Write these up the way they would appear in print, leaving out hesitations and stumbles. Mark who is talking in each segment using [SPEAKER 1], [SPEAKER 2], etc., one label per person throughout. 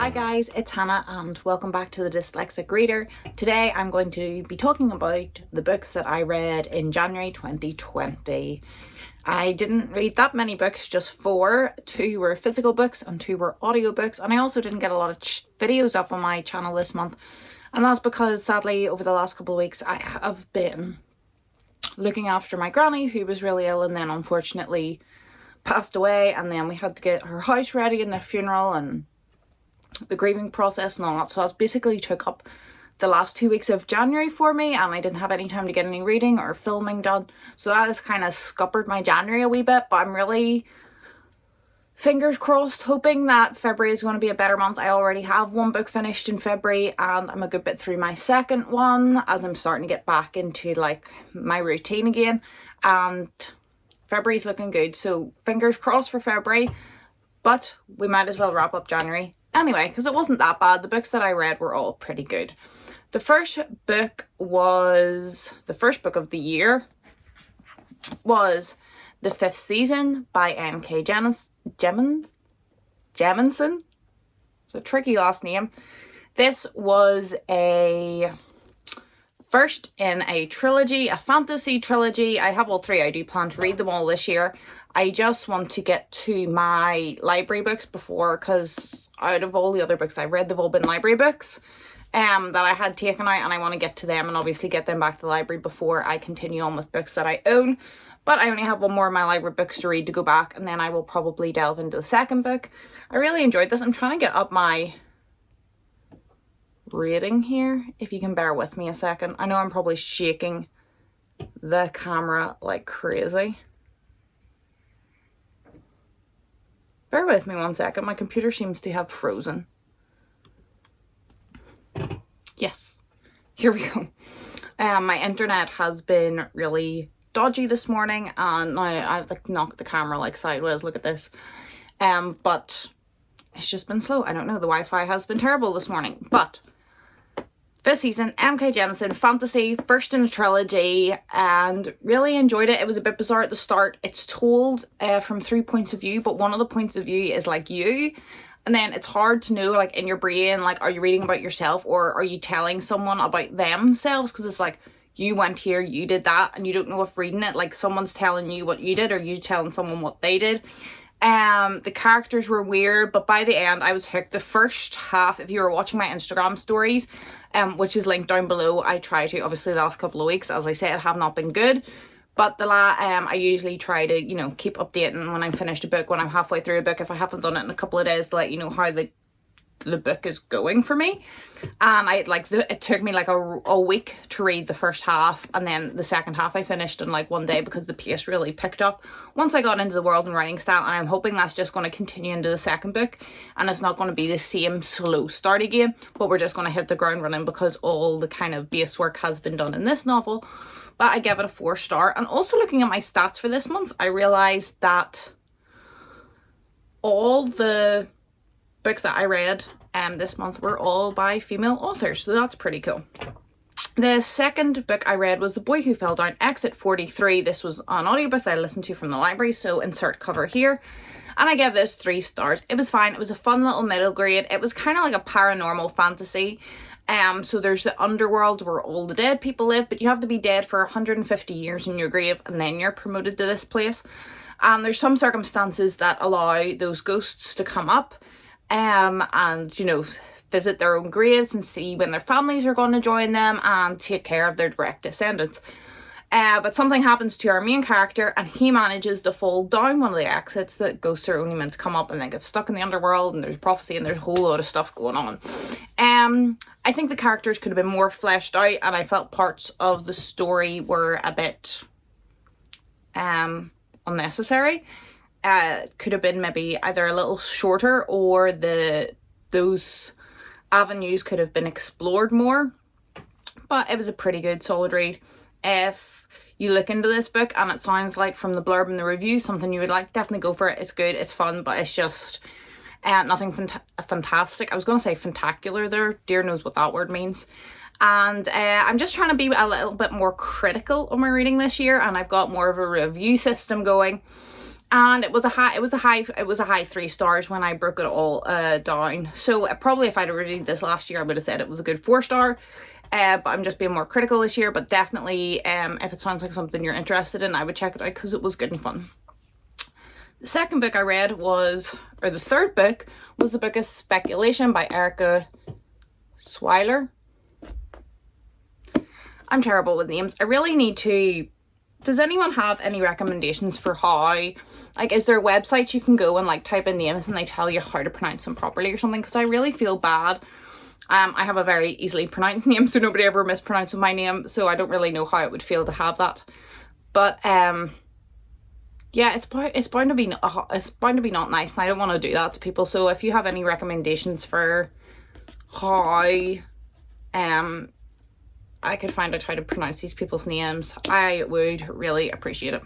[SPEAKER 1] Hi guys, it's Hannah and welcome back to the Dyslexic Reader. Today I'm going to be talking about the books that I read in January 2020. I didn't read that many books, just 4. 2 were physical books and 2 were audiobooks, and I also didn't get a lot of videos up on my channel this month, and that's because sadly over the last couple of weeks I have been looking after my granny who was really ill and then unfortunately passed away, and then we had to get her house ready and the funeral and the grieving process and all that. So that basically took up the last 2 weeks of January for me, and I didn't have any time to get any reading or filming done, so that has kind of scuppered my January a wee bit. But I'm really, fingers crossed, hoping that February is going to be a better month. I already have 1 book finished in February and I'm a good bit through my second one as I'm starting to get back into like my routine again, and February's looking good, so fingers crossed for February. But we might as well wrap up January anyway, because it wasn't that bad. The books that I read were all pretty good. The first book of the year was The Fifth Season by N.K. Jemisin. It's a tricky last name. This was a first in a trilogy, a fantasy trilogy. I have all 3. I do plan to read them all this year. I just want to get to my library books before, because out of all the other books I've read, they've all been library books that I had taken out, and I want to get to them and obviously get them back to the library before I continue on with books that I own. But I only have 1 more of my library books to read to go back, and then I will probably delve into the second book. I really enjoyed this. I'm trying to get up my rating here, if you can bear with me a second. I know I'm probably shaking the camera like crazy. Bear with me 1 second. My computer seems to have frozen. Yes, here we go. My internet has been really dodgy this morning, and now I've like knocked the camera like sideways. Look at this. But it's just been slow. I don't know. The Wi-Fi has been terrible this morning. But Fifth Season, N.K. Jemisin, fantasy, first in a trilogy, and really enjoyed it. It was a bit bizarre at the start. It's told from 3 points of view, but one of the points of view is like you, and then it's hard to know like in your brain, like, are you reading about yourself or are you telling someone about themselves? Because it's like, you went here, you did that, and you don't know if reading it, like someone's telling you what you did or you telling someone what they did. The characters were weird, but by the end I was hooked. The first half, if you were watching my Instagram stories, which is linked down below, I try to, obviously the last couple of weeks, as I said, have not been good, but I usually try to, you know, keep updating when I'm finished a book, when I'm halfway through a book, if I haven't done it in a couple of days, to let you know how the book is going for me. And it took me like a week to read the first half, and then the second half I finished in like 1 day, because the pace really picked up once I got into the world and writing style, and I'm hoping that's just going to continue into the second book, and it's not going to be the same slow start again, but we're just going to hit the ground running because all the kind of base work has been done in this novel. But I gave it a 4-star. And also looking at my stats for this month, I realized that all the books that I read this month were all by female authors, so that's pretty cool. The second book I read was The Boy Who Fell Down, Exit 43. This was an audiobook that I listened to from the library, so insert cover here. And I gave this 3 stars. It was fine. It was a fun little middle grade. It was kind of like a paranormal fantasy. So there's the underworld where all the dead people live, but you have to be dead for 150 years in your grave, and then you're promoted to this place. And there's some circumstances that allow those ghosts to come up and, you know, visit their own graves and see when their families are going to join them and take care of their direct descendants. But something happens to our main character, and he manages to fall down one of the exits that ghosts are only meant to come up, and then get stuck in the underworld, and there's prophecy and there's a whole lot of stuff going on. I think the characters could have been more fleshed out, and I felt parts of the story were a bit unnecessary. Could have been maybe either a little shorter, or those avenues could have been explored more. But it was a pretty good solid read. If you look into this book and it sounds like from the blurb and the review something you would like, definitely go for it. It's good, it's fun, but it's just nothing fantastic. I was going to say fantacular there. Dear knows what that word means. And I'm just trying to be a little bit more critical of my reading this year, and I've got more of a review system going. And it was a high 3 stars when I broke it all down. So probably if I'd reviewed this last year, I would have said it was a good 4 star. But I'm just being more critical this year. But definitely, if it sounds like something you're interested in, I would check it out because it was good and fun. The second book I read was, or the third book, was the book of Speculation by Erica Swyler. I'm terrible with names. I really need to... Does anyone have any recommendations for how... Like, is there websites you can go and, like, type in names and they tell you how to pronounce them properly or something? Because I really feel bad. I have a very easily pronounced name, so nobody ever mispronounces my name. So I don't really know how it would feel to have that. But, yeah, it's bound to be not nice, and I don't want to do that to people. So if you have any recommendations for how I could find out how to pronounce these people's names, I would really appreciate it.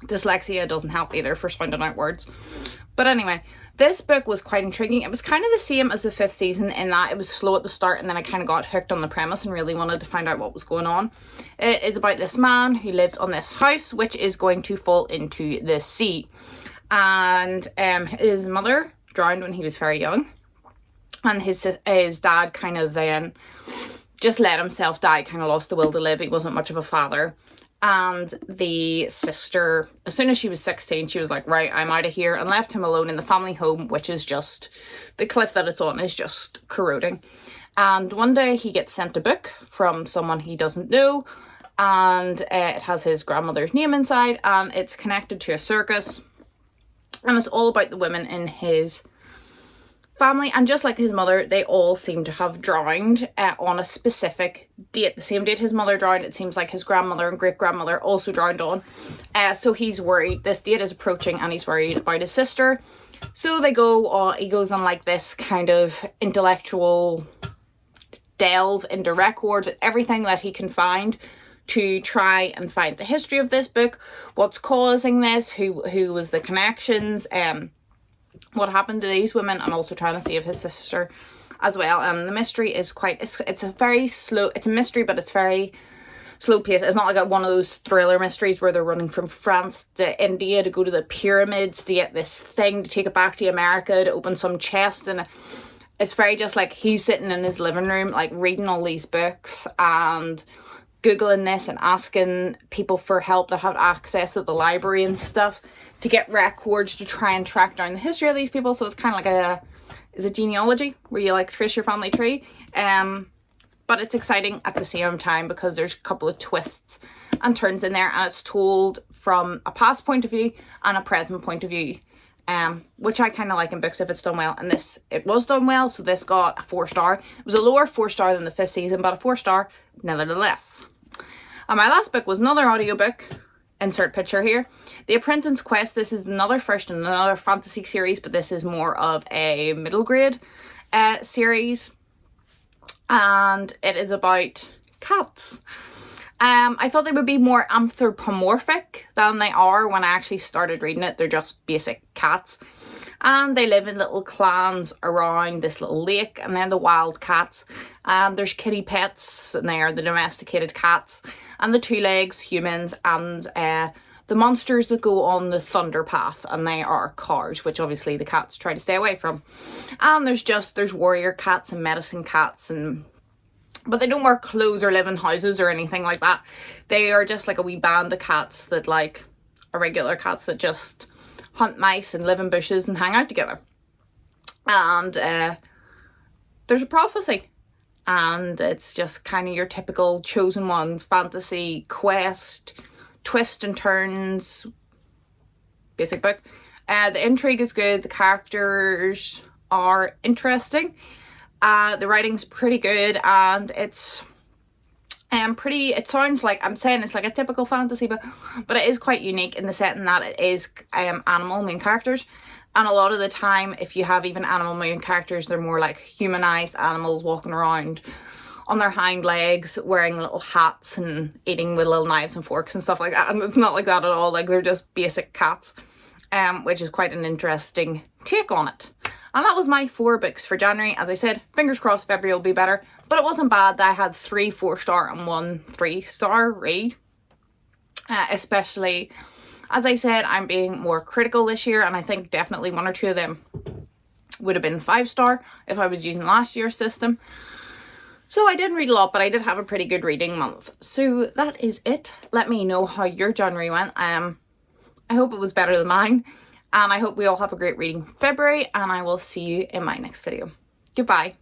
[SPEAKER 1] Dyslexia doesn't help either for sounding out words. But anyway, this book was quite intriguing. It was kind of the same as the 5th season in that it was slow at the start, and then I kind of got hooked on the premise and really wanted to find out what was going on. It is about this man who lives on this house which is going to fall into the sea. And his mother drowned when he was very young. And his dad kind of then just let himself die, kind of lost the will to live. He wasn't much of a father. And the sister, as soon as she was 16, she was like, right, I'm out of here, and left him alone in the family home, which is just, the cliff that it's on is just corroding. And one day he gets sent a book from someone he doesn't know, and it has his grandmother's name inside, and it's connected to a circus, and it's all about the women in his family. And just like his mother, they all seem to have drowned on a specific date. The same date his mother drowned, it seems like his grandmother and great-grandmother also drowned on. So he's worried. This date is approaching and he's worried about his sister. So he goes on like this kind of intellectual delve into records and everything that he can find to try and find the history of this book, what's causing this, who was the connections, what happened to these women, and also trying to save his sister as well. And the mystery is it's a mystery, but it's very slow paced. It's not like one of those thriller mysteries where they're running from France to India to go to the pyramids to get this thing to take it back to America to open some chest. And it's very just like he's sitting in his living room like reading all these books and Googling this and asking people for help that have access to the library and stuff to get records to try and track down the history of these people. So it's kind of like a genealogy where you like trace your family tree. But it's exciting at the same time because there's a couple of twists and turns in there, and it's told from a past point of view and a present point of view, which I kind of like in books if it's done well. And it was done well, so this got a 4 star. It was a lower 4 star than the 5th season, but a 4 star nevertheless. And my last book was another audiobook. Insert picture here. The Apprentice Quest. This is another first in another fantasy series, but this is more of a middle grade series. And it is about cats. I thought they would be more anthropomorphic than they are when I actually started reading it. They're just basic cats. And they live in little clans around this little lake, and they're the wild cats. And there's kitty pets, and they are the domesticated cats. And the 2 legs humans, and the monsters that go on the Thunder Path, and they are cars, which obviously the cats try to stay away from. And there's warrior cats and medicine cats, but they don't wear clothes or live in houses or anything like that. They are just like a wee band of cats that like are regular cats that just hunt mice and live in bushes and hang out together. And there's a prophecy. And it's just kind of your typical chosen one fantasy quest, twist and turns, basic book. The intrigue is good. The characters are interesting. The writing's pretty good, and it's it sounds like, I'm saying it's like a typical fantasy book, but it is quite unique in the setting that it is animal main characters. And a lot of the time, if you have even animal main characters, they're more like humanized animals walking around on their hind legs, wearing little hats and eating with little knives and forks and stuff like that. And it's not like that at all. Like, they're just basic cats, which is quite an interesting take on it. And that was my 4 books for January. As I said, fingers crossed February will be better. But it wasn't bad that I had 3 4-star and 1 3-star read. Especially, As I said, I'm being more critical this year, and I think definitely 1 or 2 of them would have been 5-star if I was using last year's system. So I didn't read a lot, but I did have a pretty good reading month. So that is it. Let me know how your January went. I hope it was better than mine. And I hope we all have a great reading February. And I will see you in my next video. Goodbye.